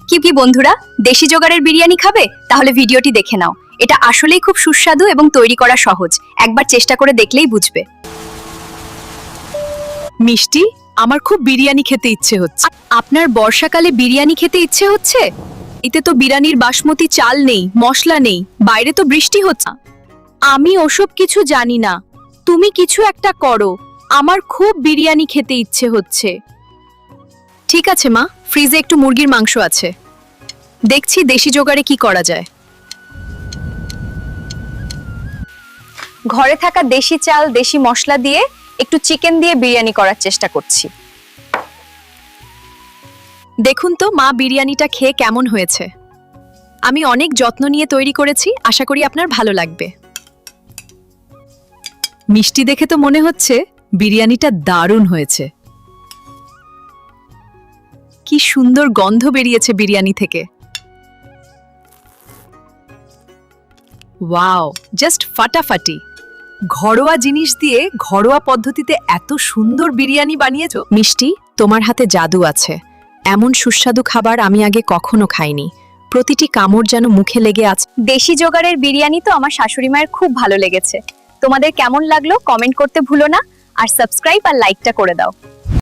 কি কি বন্ধুরা, দেশি জোগাড়ের বিরিয়ানি খাবে? তাহলে ভিডিওটি দেখে নাও। এটা আসলেই খুব সুস্বাদু এবং তৈরি করা সহজ। একবার চেষ্টা করে দেখলেই বুঝবে। মিষ্টি, আমার খুব বিরিয়ানি খেতে ইচ্ছে হচ্ছে। আপনার বর্ষাকালে বিরিয়ানি খেতে ইচ্ছে হচ্ছে? এতে তো বিরিয়ানির বাসমতি চাল নেই, মশলা নেই, বাইরে তো বৃষ্টি হচ্ছে। আমি ওসব কিছু জানি না, তুমি কিছু একটা করো। আমার খুব বিরিয়ানি খেতে ইচ্ছে হচ্ছে। ঠিক আছে মা, ফ্রিজে একটু মুরগির মাংস আছে, দেখছি দেশি জোগাড়ে কি করা যায়। ঘরে থাকা দেশি চাল, দেশি মশলা দিয়ে একটু চিকেন দিয়ে বিরিয়ানি করার চেষ্টা করছি। দেখুন তো মা, বিরিয়ানিটা খেয়ে কেমন হয়েছে। আমি অনেক যত্ন নিয়ে তৈরি করেছি, আশা করি আপনার ভালো লাগবে। মিষ্টি দেখে তো মনে হচ্ছে বিরিয়ানিটা দারুণ হয়েছে। কি সুন্দর গন্ধ বেরিয়েছে বিরিয়ানি থেকে। ওয়াও, জাস্ট ফাটাফাটি। ঘরোয়া জিনিস দিয়ে ঘরোয়া পদ্ধতিতে এত সুন্দর বিরিয়ানি বানিয়েছো। মিষ্টি, তোমার হাতে জাদু আছে। এমন সুস্বাদু খাবার আমি আগে কখনো খাইনি। প্রতিটি কামড় যেন মুখে লেগে আছে। দেশি জোগাড়ের বিরিয়ানি তো আমার শাশুড়ি মায়ের খুব ভালো লেগেছে। তোমাদের কেমন লাগলো কমেন্ট করতে ভুলো না, আর সাবস্ক্রাইব আর লাইকটা করে দাও।